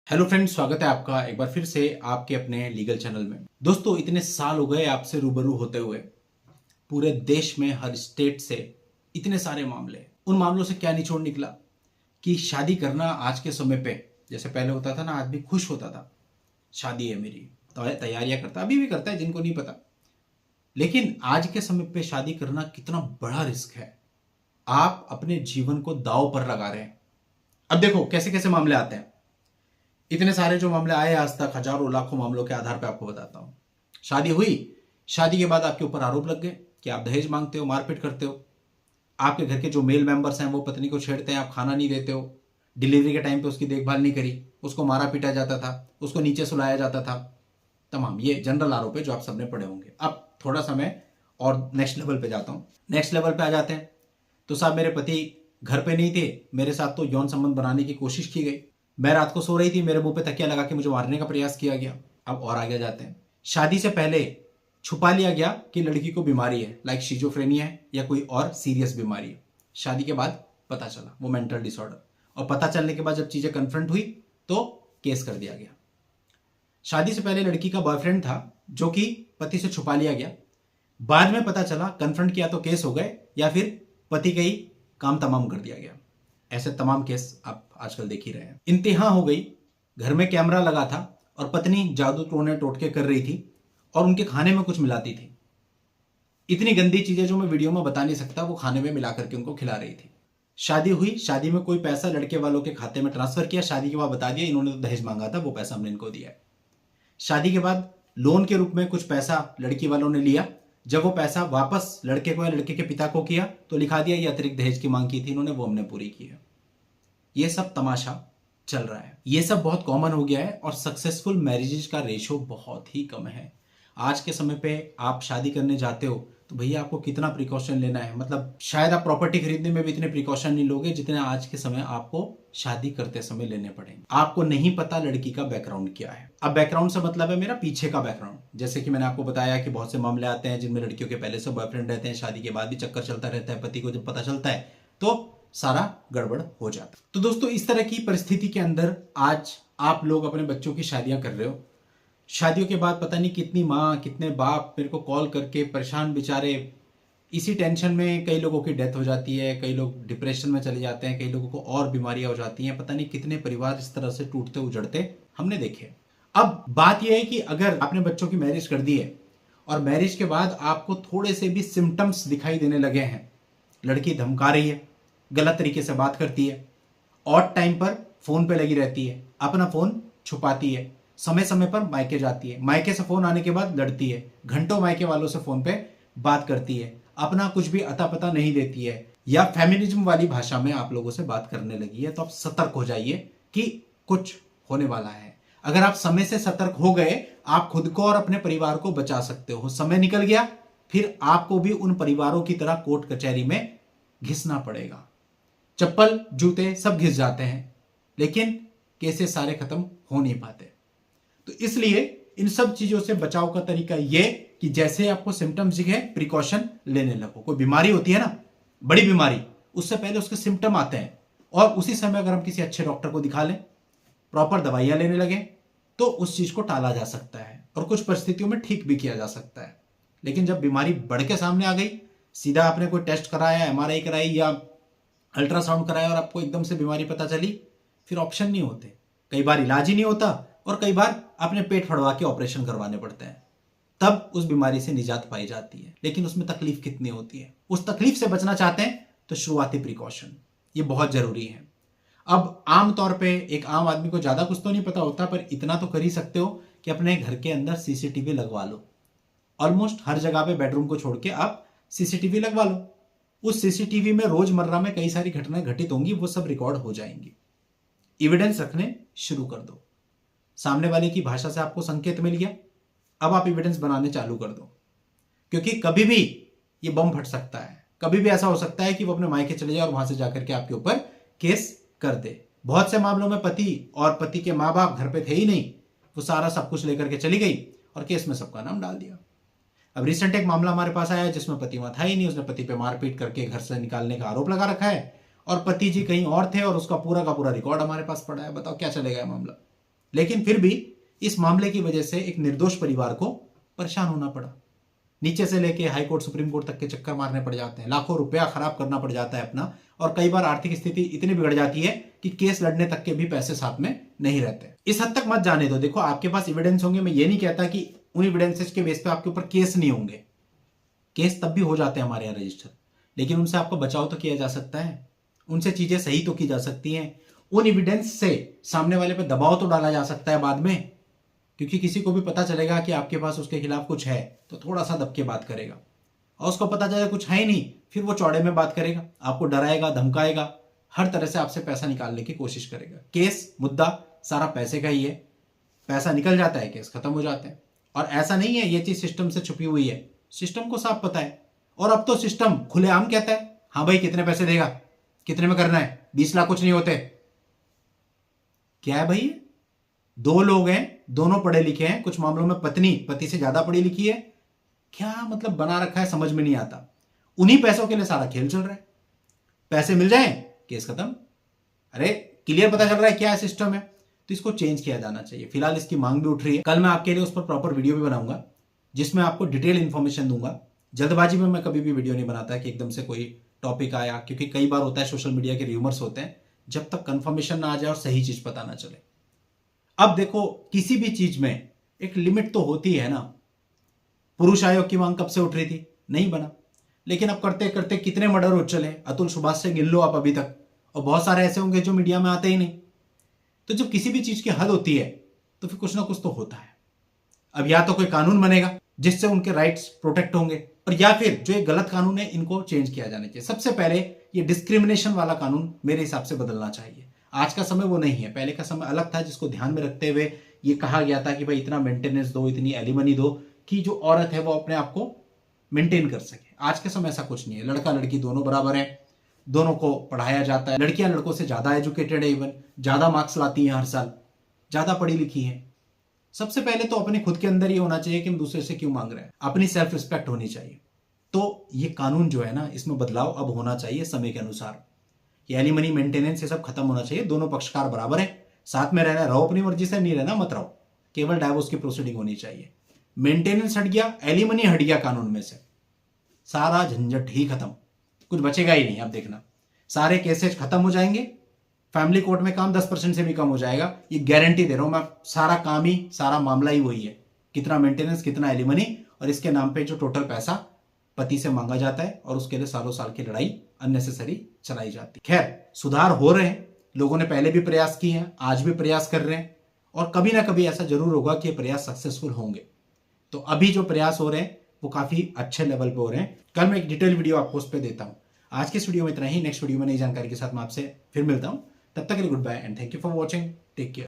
Hello friends, स्वागत है आपका एक बार फिर से आपके अपने लीगल चैनल में। दोस्तों, इतने साल हो गए आपसे रूबरू होते हुए। पूरे देश में हर स्टेट से इतने सारे मामले, उन मामलों से क्या निचोड़ निकला कि शादी करना आज के समय पे, जैसे पहले होता था ना, आदमी खुश होता था, शादी है मेरी, तो तैयारियां करता, अभी भी करता है, जिनको नहीं पता। लेकिन आज के समय पे शादी करना कितना बड़ा रिस्क है। आप अपने जीवन को दांव पर लगा रहे हैं। अब देखो कैसे कैसे मामले आते हैं। इतने सारे जो मामले आए आज तक, हजारों लाखों मामलों के आधार पर आपको बताता हूं। शादी हुई, शादी के बाद आपके ऊपर आरोप लग गए कि आप दहेज मांगते हो, मारपीट करते हो। आपके घर के जो मेल मेंबर्स हैं वो पत्नी को छेड़ते हैं, आप खाना नहीं देते हो, डिलीवरी के टाइम पे उसकी देखभाल नहीं करी, उसको मारा पीटा जाता था, उसको नीचे सुलाया जाता था। तमाम ये जनरल आरोप है जो आप सबने पढ़े होंगे। अब थोड़ा समय और नेक्स्ट लेवल पे जाता हूं। नेक्स्ट लेवल पे आ जाते हैं तो साहब, मेरे पति घर पे नहीं थे, मेरे साथ तो यौन संबंध बनाने की कोशिश की गई। मैं रात को सो रही थी, मेरे मुंह पे तकिया लगा के मुझे मारने का प्रयास किया गया। अब और आगे जाते हैं। शादी से पहले छुपा लिया गया कि लड़की को बीमारी है, लाइक शिजोफ्रेनिया है या कोई और सीरियस बीमारी है। शादी के बाद पता चला वो मेंटल डिसऑर्डर, और पता चलने के बाद जब चीजें कन्फ्रंट हुई तो केस कर दिया गया। शादी से पहले लड़की का बॉयफ्रेंड था जो कि पति से छुपा लिया गया। बाद में पता चला, कन्फ्रंट किया तो केस हो गए, या फिर पति का ही काम तमाम कर दिया गया। ऐसे तमाम केस आप आजकल देख ही रहे हैं। इंतहा हो गई, घर में कैमरा लगा था और पत्नी जादू टोने टोटके कर रही थी और उनके खाने में कुछ मिलाती थी। इतनी गंदी चीजें जो मैं वीडियो में बता नहीं सकता, वो खाने में मिला करके उनको खिला रही थी। शादी हुई, शादी में कोई पैसा लड़के वालों के खाते में ट्रांसफर किया, शादी के बाद बता दिया इन्होंने तो दहेज मांगा था, वो पैसा हमने इनको दिया है। शादी के बाद लोन के रूप में कुछ पैसा लड़की वालों ने लिया। जब वो पैसा वापस लड़के को या लड़के के पिता को किया तो लिखा दिया ये अतिरिक्त दहेज की मांग की थी इन्होंने, वो हमने पूरी की है। ये सब तमाशा चल रहा है, ये सब बहुत कॉमन हो गया है और सक्सेसफुल मैरिजेज का रेशो बहुत ही कम है। आज के समय पे आप शादी करने जाते हो तो भैया आपको कितना प्रिकॉशन लेना है। मतलब शायद आप प्रॉपर्टी खरीदने में भी इतने प्रिकॉशन नहीं लोगे जितने आज के समय आपको शादी करते समय लेने पड़ेंगे। आपको नहीं पता लड़की का बैकग्राउंड क्या है। अब बैकग्राउंड से मतलब है मेरा पीछे का बैकग्राउंड। जैसे कि मैंने आपको बताया कि बहुत से मामले आते हैं जिनमें लड़कियों के पहले से बॉयफ्रेंड रहते हैं, शादी के बाद भी चक्कर चलता रहता है, पति को जब पता चलता है तो सारा गड़बड़ हो जाता। तो दोस्तों, इस तरह की परिस्थिति के अंदर आज आप लोग अपने बच्चों की शादियां कर रहे हो। शादियों के बाद पता नहीं कितनी माँ कितने बाप मेरे को कॉल करके परेशान बेचारे, इसी टेंशन में कई लोगों की डेथ हो जाती है, कई लोग डिप्रेशन में चले जाते हैं, कई लोगों को और बीमारियां हो जाती हैं। पता नहीं कितने परिवार इस तरह से टूटते उजड़ते हमने देखे। अब बात यह है कि अगर आपने बच्चों की मैरिज कर दी है और मैरिज के बाद आपको थोड़े से भी सिम्टम्स दिखाई देने लगे हैं, लड़की धमका रही है, गलत तरीके से बात करती है, ऑड टाइम पर फोन पे लगी रहती है, अपना फोन छुपाती है, समय समय पर मायके जाती है, मायके से फोन आने के बाद लड़ती है, घंटों मायके वालों से फोन पे बात करती है, अपना कुछ भी अता पता नहीं देती है, या फेमिनिज्म वाली भाषा में आप लोगों से बात करने लगी है, तो आप सतर्क हो जाइए कि कुछ होने वाला है। अगर आप समय से सतर्क हो गए, आप खुद को और अपने परिवार को बचा सकते हो। समय निकल गया, फिर आपको भी उन परिवारों की तरह कोर्ट कचहरी में घिसना पड़ेगा। चप्पल जूते सब घिस जाते हैं, लेकिन केसेस सारे खत्म हो नहीं पाते। तो इसलिए इन सब चीजों से बचाव का तरीका यह कि जैसे आपको सिम्टम्स दिखे, प्रिकॉशन लेने लगो। कोई बीमारी होती है ना, बड़ी बीमारी, उससे पहले उसके सिम्टम आते हैं और उसी समय अगर हम किसी अच्छे डॉक्टर को दिखा लें, प्रॉपर दवाइयां लेने लगे, तो उस चीज को टाला जा सकता है और कुछ परिस्थितियों में ठीक भी किया जा सकता है। लेकिन जब बीमारी बढ़ के सामने आ गई, सीधा आपने कोई टेस्ट कराया, एमआरआई कराई या अल्ट्रासाउंड कराया और आपको एकदम से बीमारी पता चली, फिर ऑप्शन नहीं होते। कई बार इलाज ही नहीं होता और कई बार अपने पेट फड़वा के ऑपरेशन करवाने पड़ते हैं, तब उस बीमारी से निजात पाई जाती है। लेकिन उसमें तकलीफ कितनी होती है, उस तकलीफ से बचना चाहते हैं तो शुरुआती प्रिकॉशन ये बहुत जरूरी है। अब आमतौर पे एक आम आदमी को ज्यादा कुछ तो नहीं पता होता, पर इतना तो कर ही सकते हो कि अपने घर के अंदर सीसीटीवी लगवा लो। ऑलमोस्ट हर जगह पे बेडरूम को छोड़ के आप सीसीटीवी लगवा लो। उस सीसीटीवी में रोजमर्रा में कई सारी घटनाएं घटित होंगी, वो सब रिकॉर्ड हो जाएंगी। एविडेंस रखने शुरू कर दो। सामने वाले की भाषा से आपको संकेत मिल गया, अब आप एविडेंस बनाने चालू कर दो, क्योंकि कभी भी ये बम फट सकता है। कभी भी ऐसा हो सकता है कि वो अपने मायके चले जाए और वहां से जाकर के आपके ऊपर केस कर दे। बहुत से मामलों में पति और पति के माँ बाप घर पे थे ही नहीं, वो सारा सब कुछ लेकर के चली गई और केस में सबका नाम डाल दिया। अब रिसेंट एक मामला हमारे पास आया जिसमें पति वहां था ही नहीं, उसने पति पे मारपीट करके घर से निकालने का आरोप लगा रखा है और पति जी कहीं और थे और उसका पूरा का पूरा रिकॉर्ड हमारे पास पड़ा है। बताओ क्या चलेगा मामला। लेकिन फिर भी इस मामले की वजह से एक निर्दोष परिवार को परेशान होना पड़ा। नीचे से लेके हाई कोर्ट सुप्रीम कोर्ट तक के चक्कर मारने पड़ जाते हैं, लाखों रुपया खराब करना पड़ जाता है अपना, और कई बार आर्थिक स्थिति इतनी बिगड़ जाती है कि केस लड़ने तक के भी पैसे साथ में नहीं रहते। इस हद तक मत जाने दो। देखो, आपके पास एविडेंस होंगे, मैं ये नहीं कहता कि उन एविडेंसेस के बेस पे आपके ऊपर केस नहीं होंगे। केस तब भी हो जाते हैं हमारे यहाँ रजिस्टर, लेकिन उनसे आपको बचाव तो किया जा सकता है, उनसे चीजें सही तो की जा सकती हैं, उन एविडेंस से सामने वाले पे दबाव तो डाला जा सकता है बाद में, क्योंकि किसी को भी पता चलेगा कि आपके पास उसके खिलाफ कुछ है तो थोड़ा सा दब के बात करेगा, और उसको पता चलेगा कुछ है ही नहीं, फिर वो चौड़े में बात करेगा, आपको डराएगा, धमकाएगा, हर तरह से आपसे पैसा निकालने की कोशिश करेगा। केस मुद्दा सारा पैसे का ही है, पैसा निकल जाता है, केस खत्म हो जाते हैं। और ऐसा नहीं है ये चीज सिस्टम से छुपी हुई है, सिस्टम को साफ पता है। और अब तो सिस्टम खुलेआम कहता है, हाँ भाई कितने पैसे देगा, कितने में करना है, 20 लाख कुछ नहीं होते। क्या है भाई, दो लोग हैं, दोनों पढ़े लिखे हैं, कुछ मामलों में पत्नी पति से ज्यादा पढ़ी लिखी है, क्या मतलब बना रखा है समझ में नहीं आता। उन्हीं पैसों के लिए सारा खेल चल रहा है, पैसे मिल जाए केस खत्म। अरे क्लियर पता चल रहा है क्या है सिस्टम है, तो इसको चेंज किया जाना चाहिए। फिलहाल इसकी मांग भी उठ रही है, कल मैं आपके लिए उस पर प्रॉपर वीडियो भी बनाऊंगा जिसमें आपको डिटेल इंफॉर्मेशन दूंगा। जल्दबाजी में मैं कभी भी वीडियो नहीं बनाता कि एकदम से कोई टॉपिक आया, क्योंकि कई बार होता है सोशल मीडिया के र्यूमर्स होते हैं, जब तक कंफर्मेशन ना आ जाए और सही चीज पता ना चले। अब देखो, किसी भी चीज में एक लिमिट तो होती है ना। पुरुष आयोग की मांग कब से उठ रही थी, नहीं बना, लेकिन अब करते करते कितने मर्डर हो चले, अतुल सुभाष से गिन लो आप अभी तक, और बहुत सारे ऐसे होंगे जो मीडिया में आते ही नहीं। तो जब किसी भी चीज की हद होती है तो फिर कुछ ना कुछ तो होता है। अब या तो कोई कानून बनेगा जिससे उनके राइट्स प्रोटेक्ट होंगे, और या फिर जो एक गलत कानून है इनको चेंज किया जाना चाहिए। सबसे पहले ये डिस्क्रिमिनेशन वाला कानून मेरे हिसाब से बदलना चाहिए। आज का समय वो नहीं है, पहले का समय अलग था, जिसको ध्यान में रखते हुए ये कहा गया था कि भाई इतना मेंटेनेंस दो, इतनी एलिमनी दो कि जो औरत है वो अपने आप को मेंटेन कर सके। आज के समय ऐसा कुछ नहीं है, लड़का लड़की दोनों बराबर हैं, दोनों को पढ़ाया जाता है, लड़कियां लड़कों से ज्यादा एजुकेटेड है, इवन ज्यादा मार्क्स लाती हैं हर साल, ज्यादा पढ़ी लिखी हैं। सबसे पहले तो अपने खुद के अंदर ये होना चाहिए कि हम दूसरे से क्यों मांग रहे हैं, अपनी सेल्फ रिस्पेक्ट होनी चाहिए। तो ये कानून जो है ना, इसमें बदलाव अब होना चाहिए समय के अनुसार। ये एलिमनी मेंटेनेंस ये सब खत्म होना चाहिए, दोनों पक्षकार बराबर हैं, साथ में रहना, रहो अपनी मर्जी से, नहीं रहना मत रहो, केवल डाइवोर्स की प्रोसीडिंग होनी चाहिए। मेंटेनेंस हट गया, एलिमनी हट गया कानून में से, सारा झंझट ही खत्म, कुछ बचेगा ही नहीं। आप देखना, सारे केसेस खत्म हो जाएंगे, फैमिली कोर्ट में काम 10% से भी कम हो जाएगा, ये गारंटी दे रहा हूं मैं। सारा काम ही, सारा मामला ही वही है, कितना मेंटेनेंस, कितना एलिमनी, और इसके नाम पे जो टोटल पैसा पति से मांगा जाता है, और उसके लिए सालों साल की लड़ाई अननेसेसरी चलाई जाती है। खैर, सुधार हो रहे हैं, लोगों ने पहले भी प्रयास किए हैं, आज भी प्रयास कर रहे हैं, और कभी ना कभी ऐसा जरूर होगा कि प्रयास सक्सेसफुल होंगे। तो अभी जो प्रयास हो रहे हैं वो काफी अच्छे लेवल पे हो रहे हैं। कल मैं एक डिटेल वीडियो आपको उस पर देता हूं। आज के इस वीडियो में इतना ही, नेक्स्ट वीडियो में नई जानकारी के साथ मैं आपसे फिर मिलता हूं। तब तक के लिए good bye and thank you for watching, take care.